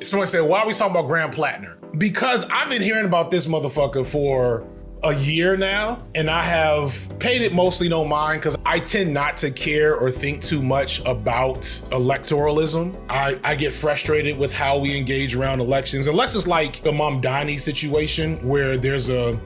Someone said, why are we talking about Graham Platner? Because I've been hearing about this motherfucker for a year now, and I have paid it mostly no mind because I tend not to care or think too much about electoralism. I get frustrated with how we engage around elections, unless it's like the Mamdani situation where there's the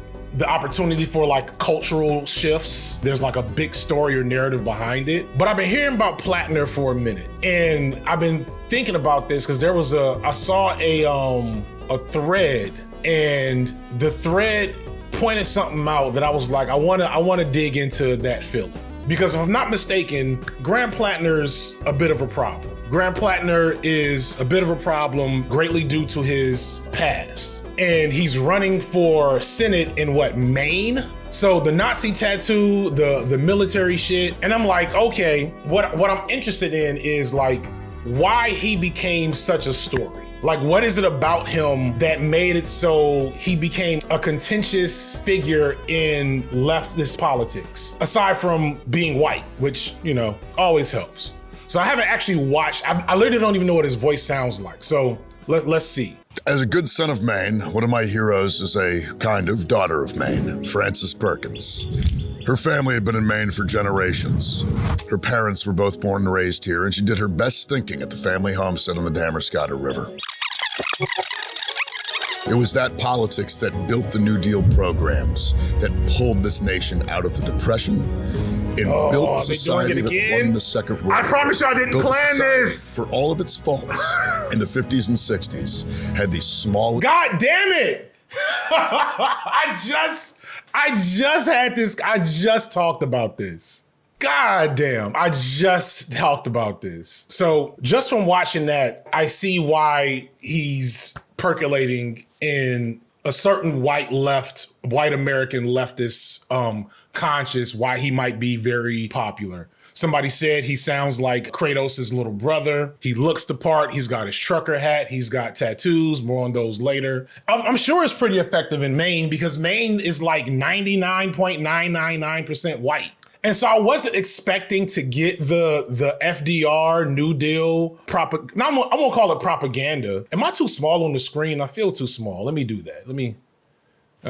opportunity for like cultural shifts. There's like a big story or narrative behind it. But I've been hearing about Platner for a minute, and I've been thinking about this because I saw a thread, and the thread pointed something out that I was like, I want to dig into that feeling. Because if I'm not mistaken, Graham Platner's a bit of a problem. Graham Platner is a bit of a problem greatly due to his past. And he's running for Senate in Maine? So the Nazi tattoo, the military shit. And I'm like, okay, what I'm interested in is like why he became such a story. Like, what is it about him that made it so he became a contentious figure in leftist politics, aside from being white, which, always helps. So I haven't actually watched, I literally don't even know what his voice sounds like. So let's see. As a good son of Maine, one of my heroes is a kind of daughter of Maine, Frances Perkins. Her family had been in Maine for generations. Her parents were both born and raised here, and she did her best thinking at the family homestead on the Damariscotta River. It was that politics that built the New Deal programs, that pulled this nation out of the Depression, and built society that won the Second World War. I promise you I didn't plan this. For all of its faults in the 50s and 60s, had these small... God damn it! I just talked about this. God damn, I just talked about this. So just from watching that, I see why he's percolating in a certain white American leftist conscious, why he might be very popular. Somebody said he sounds like Kratos' little brother. He looks the part. He's got his trucker hat. He's got tattoos. More on those later. I'm sure it's pretty effective in Maine because Maine is like 99.999% white. And so I wasn't expecting to get the FDR New Deal I won't call it propaganda. Am I too small on the screen? I feel too small. Let me do that. All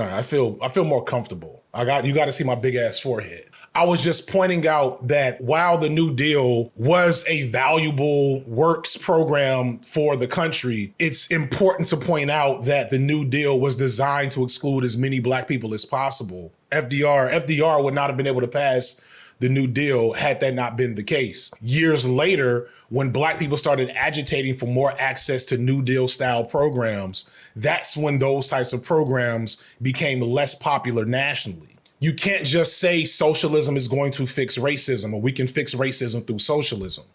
right, I feel more comfortable. You got to see my big ass forehead. I was just pointing out that while the New Deal was a valuable works program for the country, it's important to point out that the New Deal was designed to exclude as many Black people as possible. FDR would not have been able to pass the New Deal had that not been the case. Years later, when Black people started agitating for more access to New Deal style programs, that's when those types of programs became less popular nationally. You can't just say socialism is going to fix racism or we can fix racism through socialism,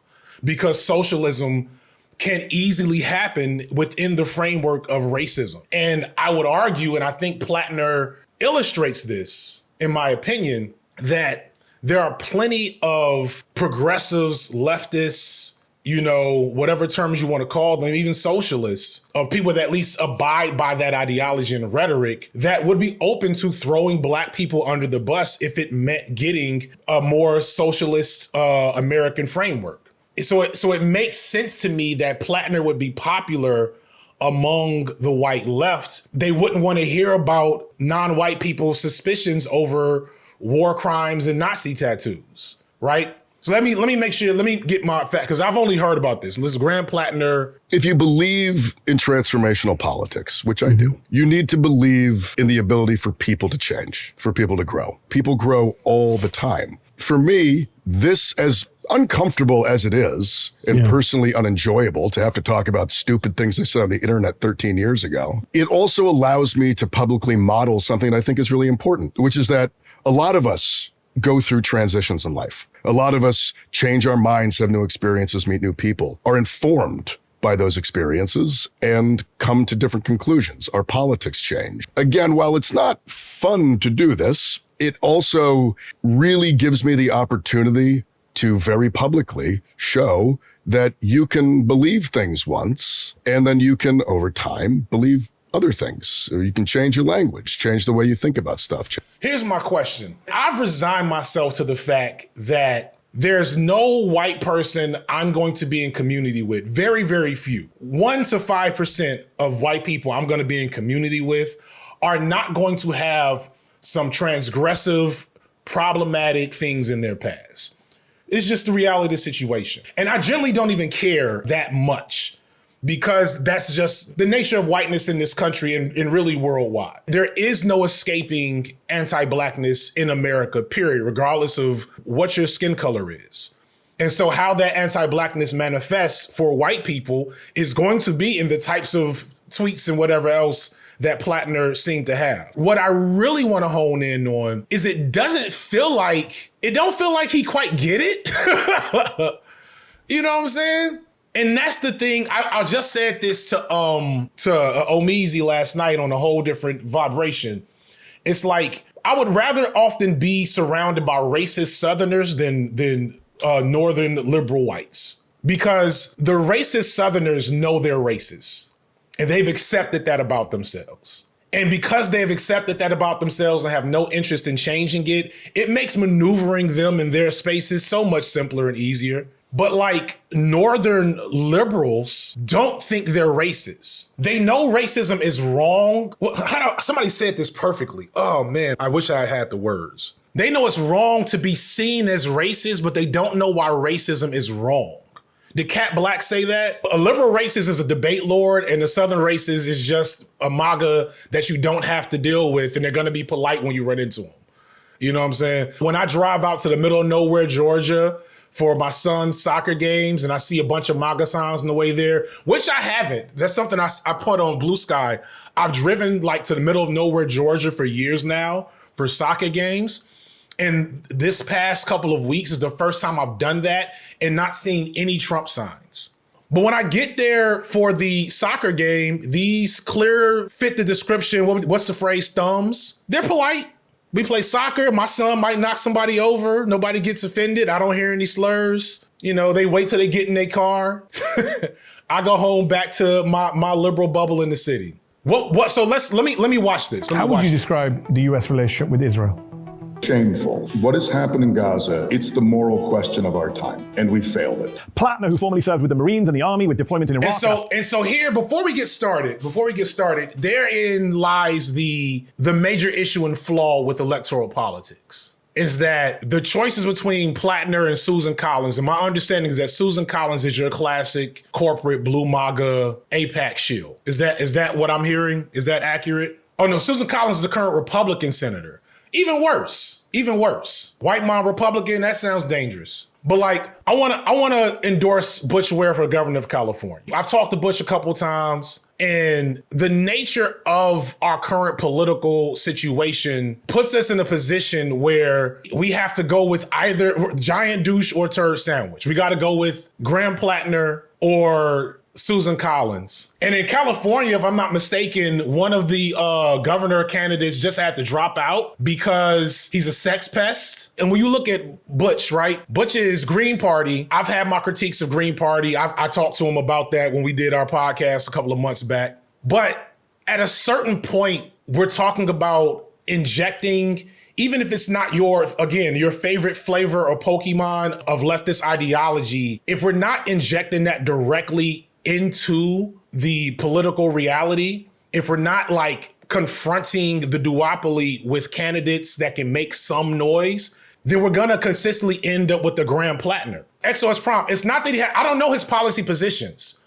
because socialism can easily happen within the framework of racism. And I would argue, and I think Platner illustrates this, in my opinion, that there are plenty of progressives, leftists, whatever terms you want to call them, even socialists, of people that at least abide by that ideology and rhetoric that would be open to throwing Black people under the bus if it meant getting a more socialist American framework. So it makes sense to me that Platner would be popular among the white left. They wouldn't want to hear about non-white people's suspicions over war crimes and Nazi tattoos, right? So let me get my fact, because I've only heard about this. This is Graham Platner. If you believe in transformational politics, which I do, you need to believe in the ability for people to change, for people to grow. People grow all the time. For me, this, as uncomfortable as it is, and personally unenjoyable to have to talk about stupid things I said on the internet 13 years ago, it also allows me to publicly model something I think is really important, which is that a lot of us go through transitions in life. A lot of us change our minds, have new experiences, meet new people, are informed by those experiences and come to different conclusions. Our politics change. Again, while it's not fun to do this, it also really gives me the opportunity to very publicly show that you can believe things once, and then you can, over time, believe other things. You can change your language, change the way you think about stuff. Here's my question. I've resigned myself to the fact that There's no white person I'm going to be in community with. Very, very few. 1 to 5% of white people I'm going to be in community with are not going to have some transgressive, problematic things in their past. It's just the reality of the situation. And I generally don't even care that much because that's just the nature of whiteness in this country and really worldwide. There is no escaping anti-blackness in America, period, regardless of what your skin color is. And so how that anti-blackness manifests for white people is going to be in the types of tweets and whatever else that Platner seemed to have. What I really want to hone in on is it don't feel like he quite get it. You know what I'm saying? And that's the thing. I just said this to Omizi last night on a whole different vibration. It's like, I would rather often be surrounded by racist Southerners than Northern liberal whites, because the racist Southerners know they're racist. And they've accepted that about themselves. And because they've accepted that about themselves and have no interest in changing it, it makes maneuvering them in their spaces so much simpler and easier. But like, Northern liberals don't think they're racist. They know racism is wrong. Well, somebody said this perfectly. Oh man, I wish I had the words. They know it's wrong to be seen as racist, but they don't know why racism is wrong. Did Cat Black say that? A liberal racist is a debate lord, and a Southern racist is just a MAGA that you don't have to deal with, and they're gonna be polite when you run into them. You know what I'm saying? When I drive out to the middle of nowhere, Georgia, for my son's soccer games, and I see a bunch of MAGA signs on the way there, which I haven't. That's something I put on Blue Sky. I've driven like to the middle of nowhere, Georgia for years now for soccer games. And this past couple of weeks is the first time I've done that and not seen any Trump signs. But when I get there for the soccer game, these clear fit the description, what's the phrase, thumbs, they're polite. We play soccer. My son might knock somebody over. Nobody gets offended. I don't hear any slurs. You know, they wait till they get in their car. I go home back to my liberal bubble in the city. So let me watch this. How would you describe the US relationship with Israel? Shameful. What has happened in Gaza, it's the moral question of our time, and we failed it. Platner, who formerly served with the Marines and the Army with deployment in Iraq. And so here, before we get started, therein lies the major issue and flaw with electoral politics. Is that the choices between Platner and Susan Collins, and my understanding is that Susan Collins is your classic corporate blue MAGA AIPAC shield. Is that what I'm hearing? Is that accurate? Oh no, Susan Collins is the current Republican senator. Even worse. White mom Republican, that sounds dangerous. But like, I wanna endorse Butch Ware for governor of California. I've talked to Butch a couple times, and the nature of our current political situation puts us in a position where we have to go with either giant douche or turd sandwich. We gotta go with Graham Platner or Susan Collins. And in California, if I'm not mistaken, one of the governor candidates just had to drop out because he's a sex pest. And when you look at Butch, right? Butch's Green Party, I've had my critiques of Green Party. I talked to him about that when we did our podcast a couple of months back. But at a certain point, we're talking about injecting, even if it's not your favorite flavor or Pokemon of leftist ideology, if we're not injecting that directly into the political reality, if we're not like confronting the duopoly with candidates that can make some noise, then we're gonna consistently end up with the Graham Platner. XOS prompt. It's not that I don't know his policy positions,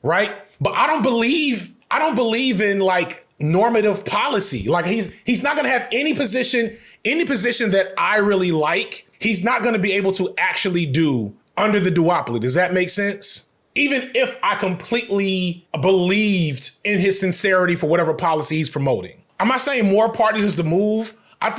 right? But I don't believe in like normative policy. Like he's not gonna have any position that I really like. He's not gonna be able to actually do under the duopoly. Does that make sense? Even if I completely believed in his sincerity for whatever policy he's promoting. I'm not saying more parties is the move. I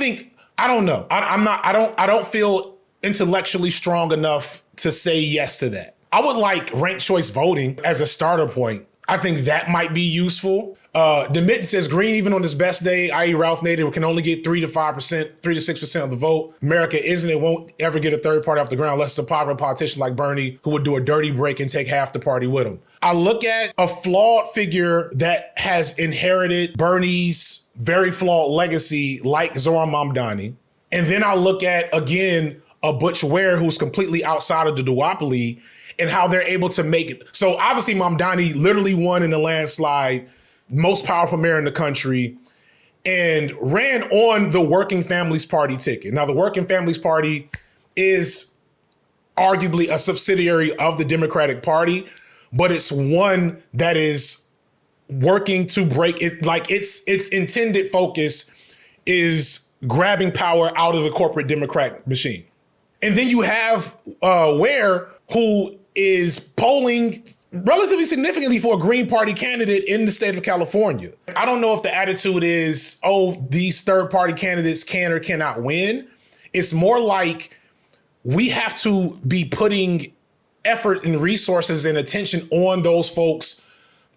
don't know. I don't feel intellectually strong enough to say yes to that. I would like ranked choice voting as a starter point. I think that might be useful. DeMitten says Green, even on his best day, i.e. Ralph Nader, can only get 3 to 6% of the vote. America isn't it won't ever get a third party off the ground unless it's a popular politician like Bernie who would do a dirty break and take half the party with him. I look at a flawed figure that has inherited Bernie's very flawed legacy like Zohran Mamdani. And then I look at, again, a Butch Ware who's completely outside of the duopoly, and how they're able to make it. So obviously Mamdani literally won in a landslide, most powerful mayor in the country, and ran on the Working Families Party ticket. Now the Working Families Party is arguably a subsidiary of the Democratic Party, but it's one that is working to break it. Like its intended focus is grabbing power out of the corporate Democrat machine. And then you have Ware, who is polling relatively significantly for a Green Party candidate in the state of California. I don't know if the attitude is, oh, these third party candidates can or cannot win. It's more like we have to be putting effort and resources and attention on those folks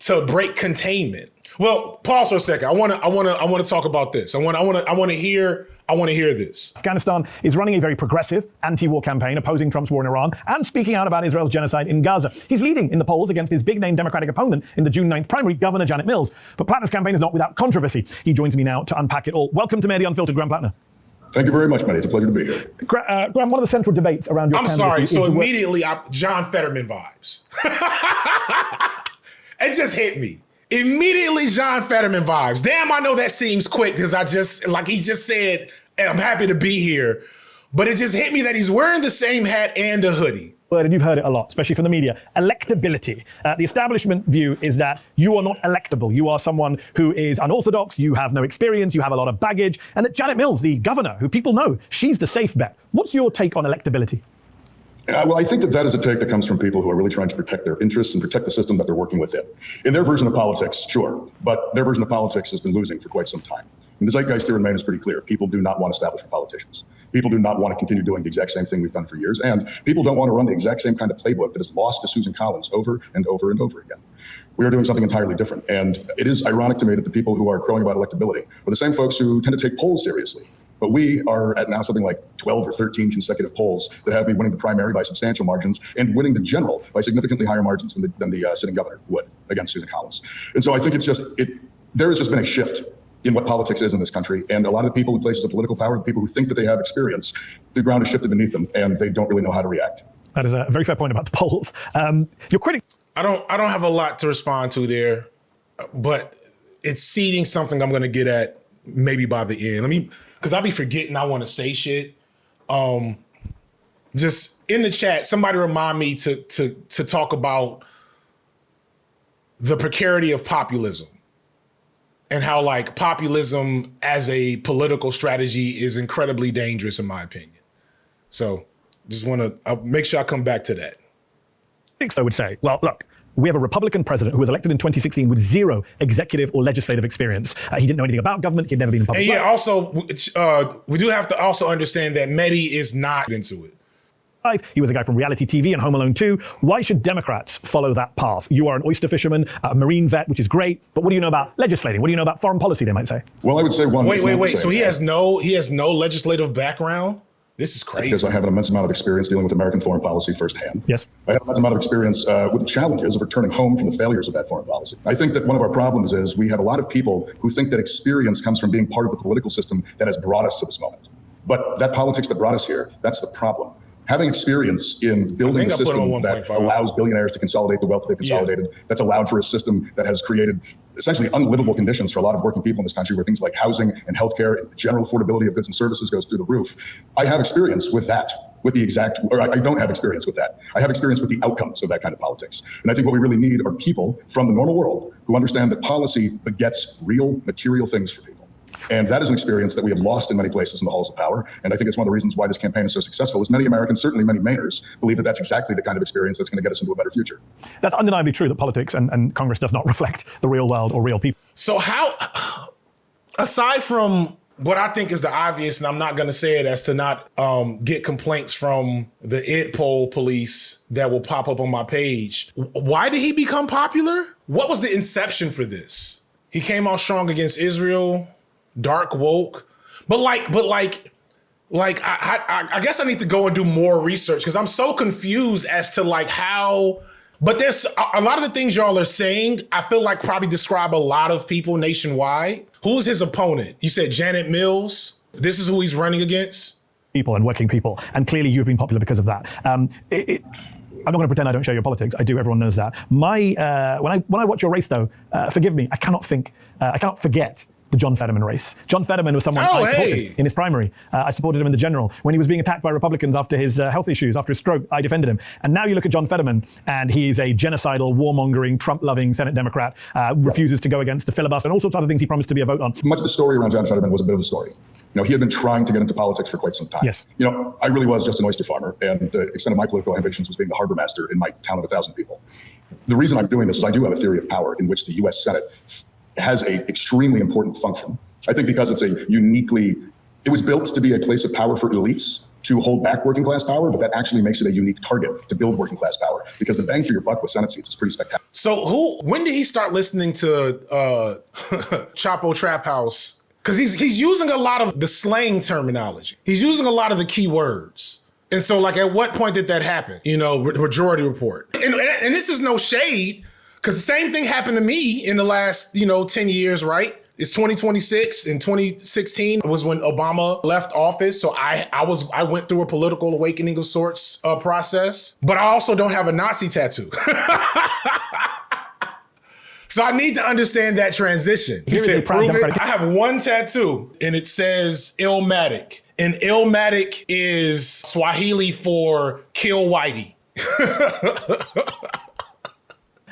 to break containment. Well, pause for a second. I want to talk about this. I want to hear this. Afghanistan is running a very progressive anti-war campaign opposing Trump's war in Iran and speaking out about Israel's genocide in Gaza. He's leading in the polls against his big-name Democratic opponent in the June 9th primary, Governor Janet Mills. But Platner's campaign is not without controversy. He joins me now to unpack it all. Welcome to Mayor the Unfiltered, Graham Platner. Thank you very much, Manny. It's a pleasure to be here. Graham, one of the central debates around your candidacy... I'm sorry, so immediately, John Fetterman vibes. It just hit me. Immediately John Fetterman vibes. Damn, I know that seems quick because he just said, I'm happy to be here. But it just hit me that he's wearing the same hat and a hoodie. And you've heard it a lot, especially from the media. Electability. The establishment view is that you are not electable. You are someone who is unorthodox, you have no experience, you have a lot of baggage, and that Janet Mills, the governor, who people know, she's the safe bet. What's your take on electability? Well, I think that is a take that comes from people who are really trying to protect their interests and protect the system that they're working within. In their version of politics, sure, but their version of politics has been losing for quite some time. And the zeitgeist here in Maine is pretty clear. People do not want establishment politicians. People do not want to continue doing the exact same thing we've done for years. And people don't want to run the exact same kind of playbook that is lost to Susan Collins over and over and over again. We are doing something entirely different. And it is ironic to me that the people who are crowing about electability are the same folks who tend to take polls seriously. But we are at now something like 12 or 13 consecutive polls that have me winning the primary by substantial margins and winning the general by significantly higher margins than the sitting governor would against Susan Collins. And so I think there has just been a shift in what politics is in this country. And a lot of the people in places of political power, the people who think that they have experience, the ground has shifted beneath them and they don't really know how to react. That is a very fair point about the polls. Your critic... I don't have a lot to respond to there, but it's seeding something I'm going to get at maybe by the end. Because I'll be forgetting I want to say shit. Just in the chat, somebody remind me to talk about the precarity of populism and how like populism as a political strategy is incredibly dangerous in my opinion. So just want to make sure I come back to that. I would say, well, look, we have a Republican president who was elected in 2016 with zero executive or legislative experience. He didn't know anything about government. He'd never been in public life. And yeah, also, we do have to also understand that Mehdi is not into it. He was a guy from reality TV and Home Alone 2. Why should Democrats follow that path? You are an oyster fisherman, a Marine vet, which is great. But what do you know about legislating? What do you know about foreign policy, they might say? Well, I would say one. Wait. So he has no legislative background? This is crazy. Because I have an immense amount of experience dealing with American foreign policy firsthand. Yes. I have an immense amount of experience with the challenges of returning home from the failures of that foreign policy. I think that one of our problems is we have a lot of people who think that experience comes from being part of the political system that has brought us to this moment. But that politics that brought us here, that's the problem. Having experience in building a system that allows billionaires to consolidate the wealth they've consolidated, that's allowed for a system that has created essentially unlivable conditions for a lot of working people in this country where things like housing and healthcare and general affordability of goods and services goes through the roof. I have experience with that, I don't have experience with that. I have experience with the outcomes of that kind of politics. And I think what we really need are people from the normal world who understand that policy begets real material things for people. And that is an experience that we have lost in many places in the halls of power. And I think it's one of the reasons why this campaign is so successful is many Americans, certainly many Mainers, believe that that's exactly the kind of experience that's going to get us into a better future. That's undeniably true that politics and Congress does not reflect the real world or real people. So how, aside from what I think is the obvious, and I'm not going to say it as to not get complaints from the id poll police that will pop up on my page, why did he become popular? What was the inception for this? He came out strong against Israel. Dark woke, but I guess I need to go and do more research because I'm so confused as to like how, but there's a lot of the things y'all are saying, I feel like probably describe a lot of people nationwide. Who's his opponent? You said Janet Mills. This is who he's running against. people and working people, and clearly you've been popular because of that. I'm not going to pretend I don't share your politics. I do. Everyone knows that. When I watch your race, though, forgive me, I cannot forget the John Fetterman race. John Fetterman was someone I supported in his primary. I supported him in the general. When he was being attacked by Republicans after his health issues, after his stroke, I defended him. And now you look at John Fetterman, and he is a genocidal, warmongering, Trump-loving Senate Democrat, refuses to go against the filibuster and all sorts of other things he promised to be a vote on. Much of the story around John Fetterman was a bit of a story. He had been trying to get into politics for quite some time. Yes. I really was just an oyster farmer, and the extent of my political ambitions was being the harbor master in my town of 1,000 people. The reason I'm doing this is I do have a theory of power in which the U.S. Senate has an extremely important function. I think because it was built to be a place of power for elites to hold back working class power, but that actually makes it a unique target to build working class power because the bang for your buck with Senate seats is pretty spectacular. So when did he start listening to Chapo Trap House? Because he's using a lot of the slang terminology. He's using a lot of the key words. And so at what point did that happen? Majority Report. And this is no shade, because the same thing happened to me in the last, 10 years, right? It's 2026. In 2016 was when Obama left office. So I went through a political awakening of sorts process, but I also don't have a Nazi tattoo. So I need to understand that transition. He said, prove it. I have one tattoo and it says Illmatic. And Illmatic is Swahili for kill Whitey.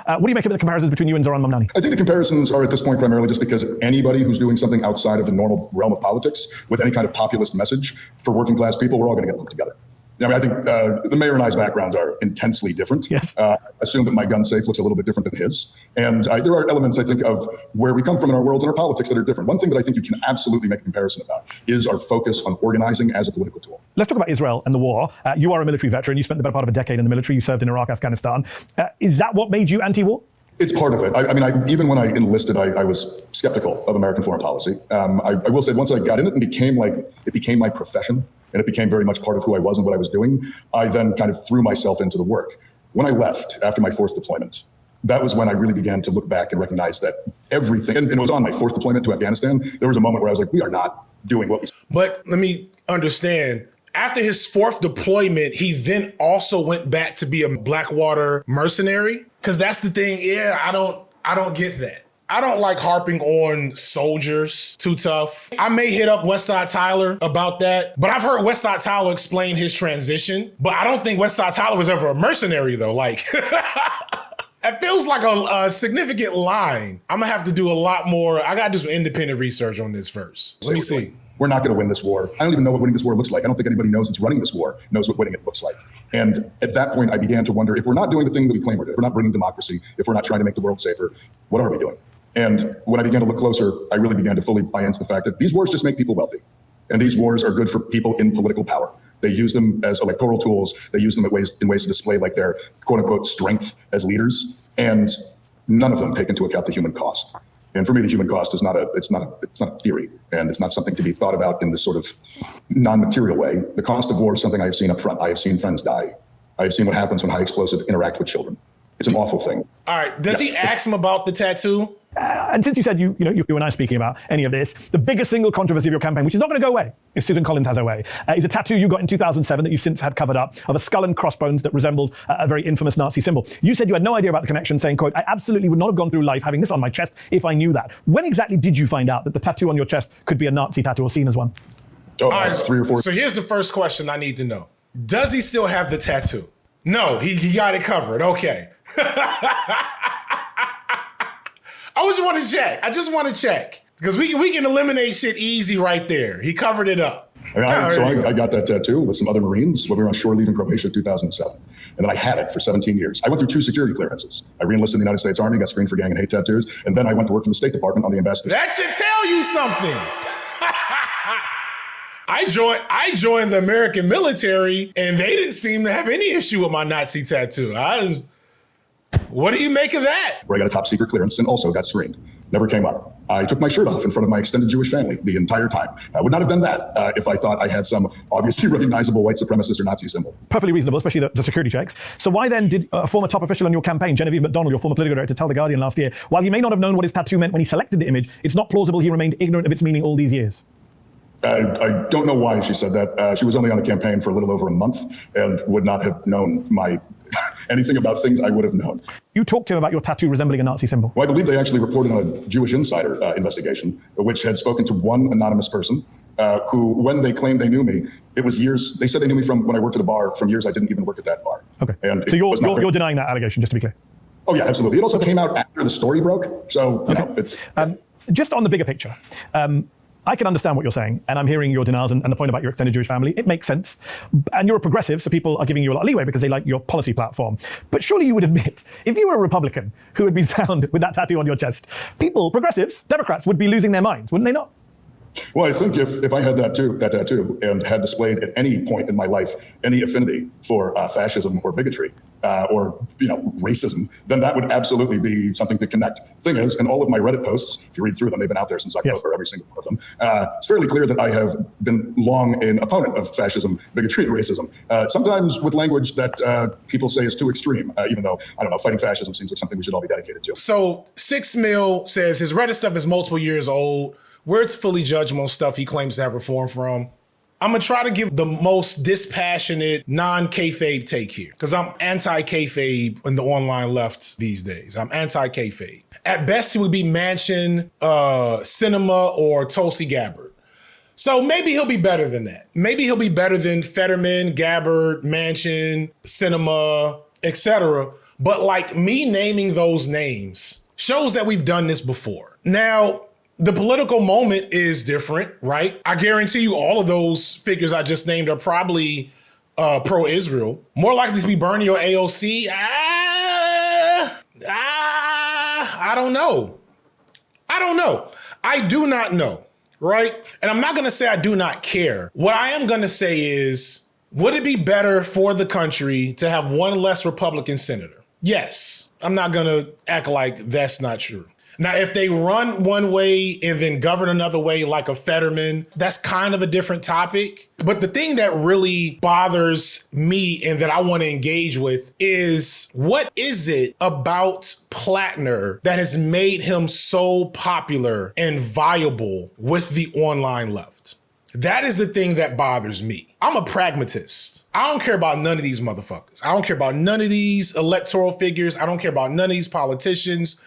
What do you make of the comparisons between you and Zoran Mamdani? I think the comparisons are at this point primarily just because anybody who's doing something outside of the normal realm of politics with any kind of populist message for working class people, we're all going to get lumped together. I think the mayor and I's backgrounds are intensely different. Yes. Assume that my gun safe looks a little bit different than his. And there are elements, I think, of where we come from in our worlds and our politics that are different. One thing that I think you can absolutely make a comparison about is our focus on organizing as a political tool. Let's talk about Israel and the war. You are a military veteran. You spent the better part of a decade in the military. You served in Iraq, Afghanistan. Is that what made you anti-war? It's part of it. Even when I enlisted, I was skeptical of American foreign policy. I will say once I got in it and it became my profession, and it became very much part of who I was and what I was doing, I then kind of threw myself into the work. When I left after my fourth deployment, that was when I really began to look back and recognize that everything, and it was on my fourth deployment to Afghanistan, there was a moment where I was like, we are not doing what we... But let me understand. After his fourth deployment, he then also went back to be a Blackwater mercenary? Because that's the thing. Yeah, I don't get that. I don't like harping on soldiers too tough. I may hit up Westside Tyler about that, but I've heard Westside Tyler explain his transition, but I don't think Westside Tyler was ever a mercenary though. It feels like a significant line. I'm gonna have to do a lot more. I gotta do some independent research on this first. Let me see. We're not going to win this war. I don't even know what winning this war looks like. I don't think anybody knows that's running this war knows what winning it looks like. And at that point, I began to wonder, if we're not doing the thing that we claim we're doing, if we're not bringing democracy, if we're not trying to make the world safer, what are we doing? And when I began to look closer, I really began to fully buy into the fact that these wars just make people wealthy. And these wars are good for people in political power. They use them as electoral tools. They use them in ways to display their quote unquote strength as leaders. And none of them take into account the human cost. And for me, the human cost is not a theory, and it's not something to be thought about in this sort of non-material way. The cost of war is something I have seen up front. I have seen friends die. I have seen what happens when high explosive interact with children. It's an awful thing. All right. Does he ask him about the tattoo? And since you said you and I speaking about any of this, the biggest single controversy of your campaign, which is not going to go away if Susan Collins has her way, is a tattoo you got in 2007 that you've since had covered up of a skull and crossbones that resembled a very infamous Nazi symbol. You said you had no idea about the connection, saying, quote, I absolutely would not have gone through life having this on my chest if I knew that. When exactly did you find out that the tattoo on your chest could be a Nazi tattoo or seen as one? All right, 3 or 4. So here's the first question I need to know. Does he still have the tattoo? No, he got it covered. Okay. I just want to check. Because we can eliminate shit easy right there. He covered it up. I got that tattoo with some other Marines when we were on shore leave in Croatia in 2007. And then I had it for 17 years. I went through 2 security clearances. I re-enlisted in the United States Army, got screened for gang and hate tattoos. And then I went to work for the State Department on the ambassador's. That should tell you something. I joined the American military, and they didn't seem to have any issue with my Nazi tattoo. What do you make of that? Where I got a top secret clearance and also got screened. Never came up. I took my shirt off in front of my extended Jewish family the entire time. I would not have done that if I thought I had some obviously recognizable white supremacist or Nazi symbol. Perfectly reasonable, especially the security checks. So why then did a former top official in your campaign, Genevieve McDonald, your former political director, tell The Guardian last year, while he may not have known what his tattoo meant when he selected the image, it's not plausible he remained ignorant of its meaning all these years? I don't know why she said that. She was only on the campaign for a little over a month and would not have known anything about things I would have known. You talked to him about your tattoo resembling a Nazi symbol. Well, I believe they actually reported on a Jewish Insider investigation, which had spoken to one anonymous person who, when they claimed they knew me, it was years. They said they knew me from when I worked at a bar, from years I didn't even work at that bar. Okay. And so you're denying that allegation, just to be clear. Oh, yeah, absolutely. It also came out after the story broke. So, you know, it's... Just on the bigger picture, I can understand what you're saying, and I'm hearing your denials and the point about your extended Jewish family. It makes sense. And you're a progressive, so people are giving you a lot of leeway because they like your policy platform. But surely you would admit, if you were a Republican who had been found with that tattoo on your chest, people, progressives, Democrats, would be losing their minds, wouldn't they not? Well, I think if I had that tattoo and had displayed at any point in my life any affinity for fascism or bigotry or racism, then that would absolutely be something to connect. Thing is, in all of my Reddit posts, if you read through them, they've been out there since October, every single one of them. It's fairly clear that I have been long an opponent of fascism, bigotry, and racism. Sometimes with language that people say is too extreme, even though, I don't know, fighting fascism seems like something we should all be dedicated to. So 6 Mil says his Reddit stuff is multiple years old. Where it's fully judgmental stuff he claims to have reform from. I'm gonna try to give the most dispassionate, non-kayfabe take here, because I'm anti-kayfabe in the online left these days. I'm anti-kayfabe. At best, he would be Manchin, Cinema, or Tulsi Gabbard. So maybe he'll be better than that. Maybe he'll be better than Fetterman, Gabbard, Manchin, Cinema, etc. But like me naming those names shows that we've done this before. Now, the political moment is different, right? I guarantee you all of those figures I just named are probably pro-Israel. More likely to be Bernie or AOC. I don't know. I do not know, right? And I'm not gonna say I do not care. What I am gonna say is, would it be better for the country to have one less Republican senator? Yes. I'm not gonna act like that's not true. Now, if they run one way and then govern another way like a Fetterman, that's kind of a different topic. But the thing that really bothers me and that I want to engage with is, what is it about Platner that has made him so popular and viable with the online left? That is the thing that bothers me. I'm a pragmatist. I don't care about none of these motherfuckers. I don't care about none of these electoral figures. I don't care about none of these politicians.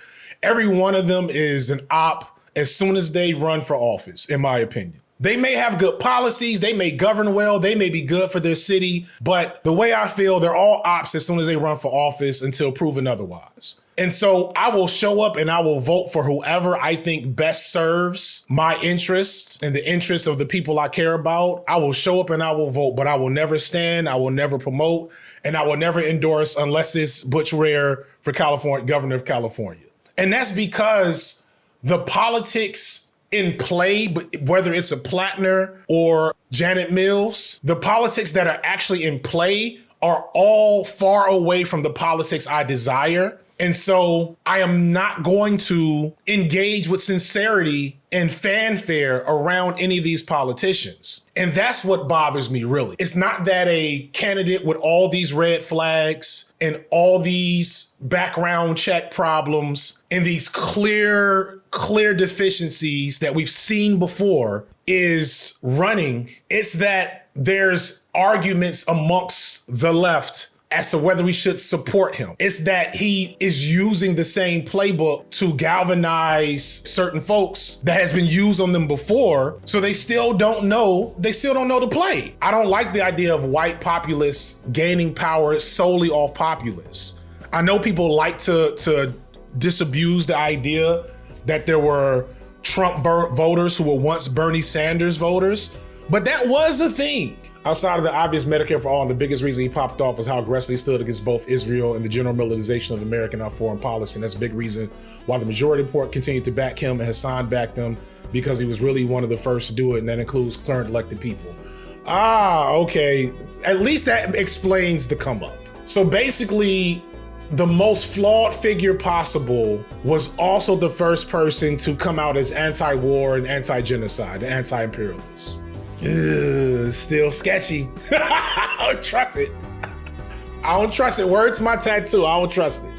Every one of them is an op as soon as they run for office, in my opinion. They may have good policies, they may govern well, they may be good for their city, but the way I feel, they're all ops as soon as they run for office until proven otherwise. And so I will show up and I will vote for whoever I think best serves my interests and the interests of the people I care about. I will show up and I will vote, but I will never stand, I will never promote, and I will never endorse unless it's Butch Rare for California, governor of California. And that's because the politics in play, whether it's a Platner or Janet Mills, the politics that are actually in play are all far away from the politics I desire. And so I am not going to engage with sincerity and fanfare around any of these politicians. And that's what bothers me, really. It's not that a candidate with all these red flags and all these background check problems and these clear deficiencies that we've seen before is running. It's that there's arguments amongst the left as to whether we should support him. It's that he is using the same playbook to galvanize certain folks that has been used on them before, so they still don't know the play. I don't like the idea of white populists gaining power solely off populists. I know people like to disabuse the idea that there were Trump voters who were once Bernie Sanders voters, but that was a thing. Outside of the obvious Medicare for All, and the biggest reason he popped off was how aggressively he stood against both Israel and the general militarization of American foreign policy. And that's a big reason why the majority report continued to back him and Hassan backed him, because he was really one of the first to do it, and that includes current elected people. Okay. At least that explains the come up. So basically, the most flawed figure possible was also the first person to come out as anti-war and anti-genocide, and anti-imperialist. Still sketchy. I don't trust it. Word's my tattoo. I don't trust it.